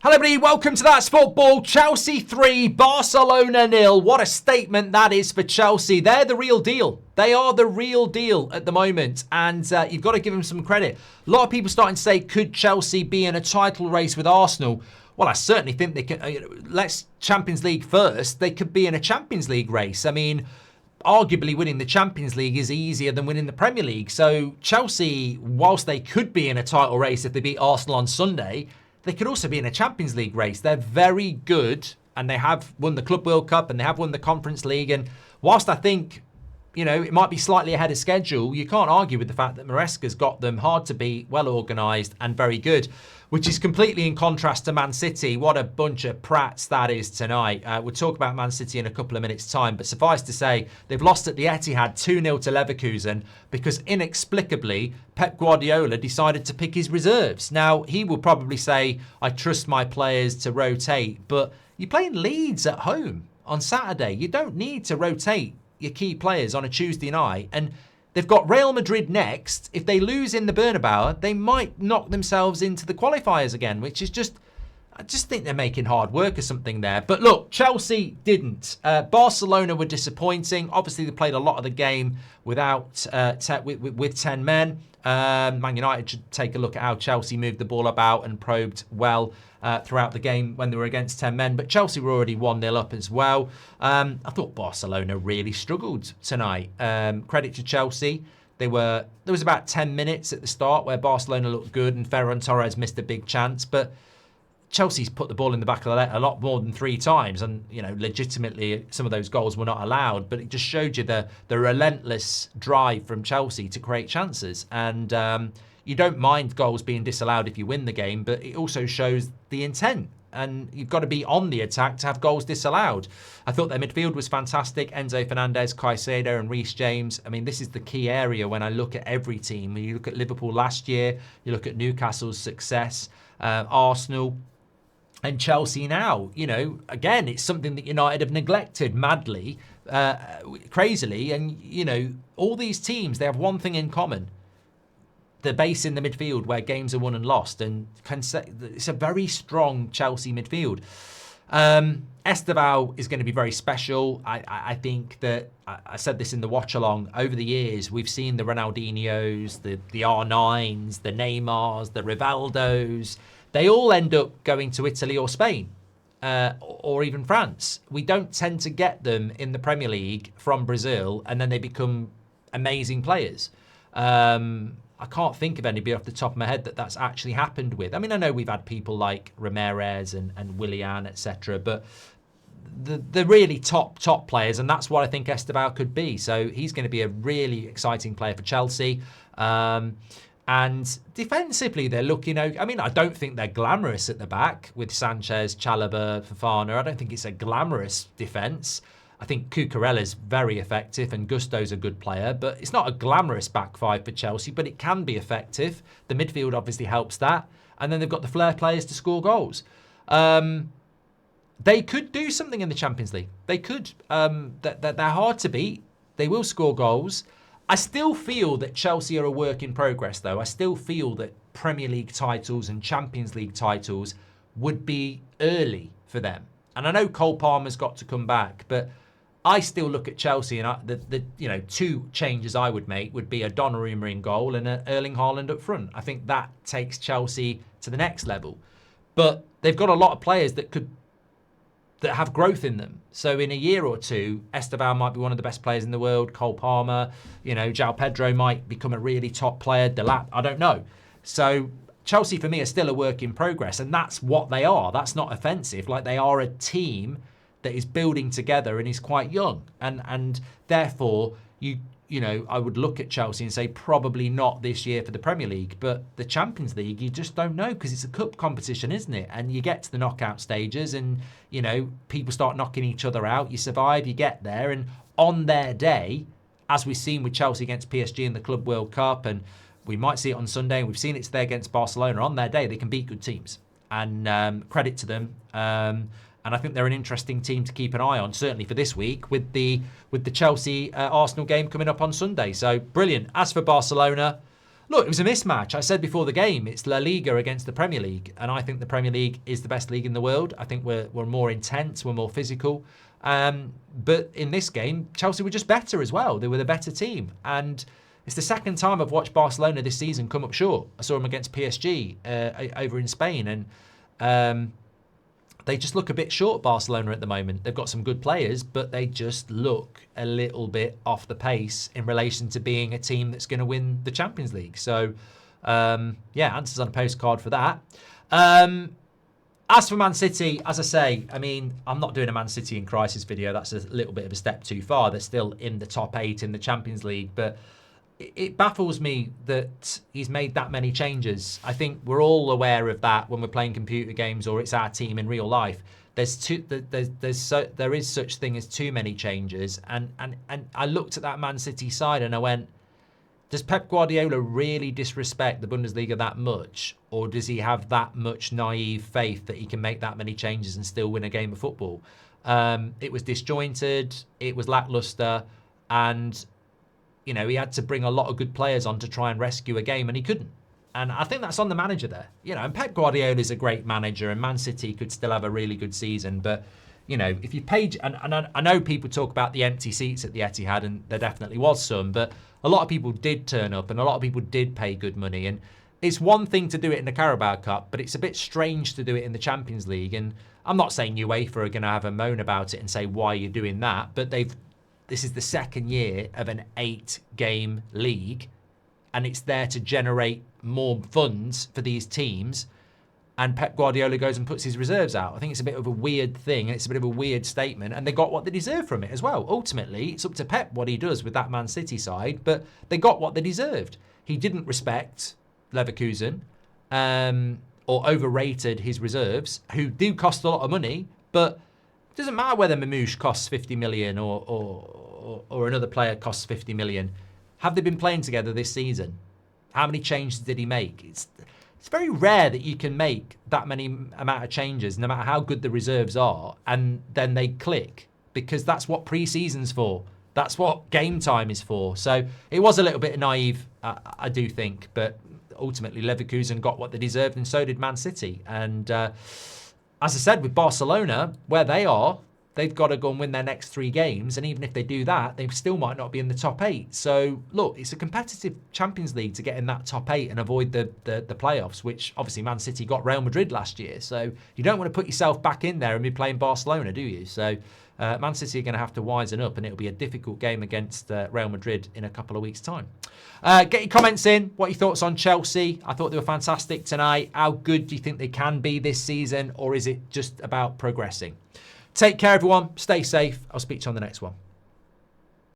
Hello everybody, welcome to That's Football. Chelsea 3, Barcelona 0. What a statement that is for Chelsea. They're the real deal. They are the real deal at the moment, and you've got to give them some credit. A lot of people starting to say, could Chelsea be in a title race with Arsenal? Well, I certainly think they can. Let's Champions League first. They could be in a Champions League race. I mean, arguably winning the Champions League is easier than winning the Premier League. So Chelsea, whilst they could be in a title race if they beat Arsenal on Sunday, they could also be in a Champions League race. They're very good, and they have won the Club World Cup, and they have won the Conference League. And whilst I think, it might be slightly ahead of schedule, you can't argue with the fact that Maresca's got them hard to beat, well organised, and very good, which is completely in contrast to Man City. What a bunch of prats that is tonight. We'll talk about Man City in a couple of minutes' time, but suffice to say, they've lost at the Etihad 2-0 to Leverkusen because inexplicably, Pep Guardiola decided to pick his reserves. Now, he will probably say, I trust my players to rotate, but you're playing Leeds at home on Saturday. You don't need to rotate your key players on a Tuesday night, and they've got Real Madrid next. If they lose in the Bernabeu, they might knock themselves into the qualifiers again, which is I just think they're making hard work or something there. But look, Chelsea didn't. Barcelona were disappointing. Obviously, they played a lot of the game without with 10 men. Man United should take a look at how Chelsea moved the ball about and probed well throughout the game when they were against 10 men. But Chelsea were already 1-0 up as well. I thought Barcelona really struggled tonight. Credit to Chelsea. There was about 10 minutes at the start where Barcelona looked good and Ferran Torres missed a big chance. But Chelsea's put the ball in the back of the net a lot more than 3 times. And, legitimately, some of those goals were not allowed. But it just showed you the relentless drive from Chelsea to create chances. And you don't mind goals being disallowed if you win the game, but it also shows the intent. And you've got to be on the attack to have goals disallowed. I thought their midfield was fantastic. Enzo Fernandez, Caicedo and Reece James. I mean, this is the key area when I look at every team. When you look at Liverpool last year, you look at Newcastle's success, Arsenal, and Chelsea now. Again, it's something that United have neglected madly, crazily. And, all these teams, they have one thing in common. The base in the midfield where games are won and lost. And it's a very strong Chelsea midfield. Estevao is going to be very special. I think that, I said this in the watch-along, over the years, we've seen the Ronaldinhos, the R9s, the Neymars, the Rivaldos. They all end up going to Italy or Spain or even France. We don't tend to get them in the Premier League from Brazil and then they become amazing players. I can't think of anybody off the top of my head that's actually happened with. I mean, I know we've had people like Ramirez and Willian, etc., but the really top players, and that's what I think Estevao could be. So he's going to be a really exciting player for Chelsea. And defensively, they're looking out. I mean, I don't think they're glamorous at the back with Sanchez, Chalobah, Fofana. I don't think it's a glamorous defence. I think Cucurella's very effective and Gusto's a good player, but it's not a glamorous back five for Chelsea, but it can be effective. The midfield obviously helps that. And then they've got the flair players to score goals. They could do something in the Champions League. They could. They're hard to beat. They will score goals. I still feel that Chelsea are a work in progress, though. I still feel that Premier League titles and Champions League titles would be early for them. And I know Cole Palmer's got to come back, but I still look at Chelsea and the 2 changes I would make would be a Donnarumma in goal and an Erling Haaland up front. I think that takes Chelsea to the next level. But they've got a lot of players that have growth in them. So in a year or two, Estevao might be one of the best players in the world. Cole Palmer, João Pedro might become a really top player. Delap, I don't know. So Chelsea for me are still a work in progress, and that's what they are. That's not offensive. Like, they are a team that is building together and is quite young, and therefore I would look at Chelsea and say probably not this year for the Premier League, but the Champions League, you just don't know because it's a cup competition, isn't it? And you get to the knockout stages and, people start knocking each other out. You survive, you get there. And on their day, as we've seen with Chelsea against PSG in the Club World Cup, and we might see it on Sunday, and we've seen it today against Barcelona, on their day, they can beat good teams. And credit to them. And I think they're an interesting team to keep an eye on, certainly for this week, with the Chelsea Arsenal game coming up on Sunday. So brilliant. As for Barcelona, look, it was a mismatch. I said before the game, it's La Liga against the Premier League. And I think the Premier League is the best league in the world. I think we're more intense, we're more physical. But in this game, Chelsea were just better as well. They were the better team. And it's the second time I've watched Barcelona this season come up short. I saw them against PSG over in Spain. And they just look a bit short, Barcelona, at the moment. They've got some good players, but they just look a little bit off the pace in relation to being a team that's going to win the Champions League. So, yeah, answers on a postcard for that. As for Man City, as I say, I mean, I'm not doing a Man City in crisis video. That's a little bit of a step too far. They're still in the top 8 in the Champions League, but it baffles me that he's made that many changes. I think we're all aware of that when we're playing computer games or it's our team in real life. There is such thing as too many changes. And I looked at that Man City side and I went, does Pep Guardiola really disrespect the Bundesliga that much? Or does he have that much naive faith that he can make that many changes and still win a game of football? It was disjointed, it was lackluster, and you know, he had to bring a lot of good players on to try and rescue a game, and he couldn't. And I think that's on the manager there. You know, and Pep Guardiola is a great manager, and Man City could still have a really good season. But, you know, if you paid... And I know people talk about the empty seats at the Etihad, and there definitely was some, but a lot of people did turn up, and a lot of people did pay good money. And it's one thing to do it in the Carabao Cup, but it's a bit strange to do it in the Champions League. And I'm not saying UEFA are going to have a moan about it and say, why are you doing that? But this is the second year of an 8-game league, and it's there to generate more funds for these teams. And Pep Guardiola goes and puts his reserves out. I think it's a bit of a weird thing, and it's a bit of a weird statement, and they got what they deserved from it as well. Ultimately, it's up to Pep what he does with that Man City side, but they got what they deserved. He didn't respect Leverkusen, or overrated his reserves, who do cost a lot of money, but it doesn't matter whether Mamouche costs 50 million or another player costs 50 million. Have they been playing together this season? How many changes did he make? It's very rare that you can make that many amount of changes, no matter how good the reserves are, and then they click, because that's what pre-season's for. That's what game time is for. So it was a little bit naive, I do think, but ultimately Leverkusen got what they deserved, and so did Man City. And as I said, with Barcelona, where they are, they've got to go and win their next 3 games. And even if they do that, they still might not be in the top 8. So, look, it's a competitive Champions League to get in that top 8 and avoid the playoffs, which obviously Man City got Real Madrid last year. So you don't want to put yourself back in there and be playing Barcelona, do you? So Man City are going to have to wisen up, and it'll be a difficult game against Real Madrid in a couple of weeks' time. Get your comments in. What are your thoughts on Chelsea? I thought they were fantastic tonight. How good do you think they can be this season, or is it just about progressing? Take care, everyone. Stay safe. I'll speak to you on the next one.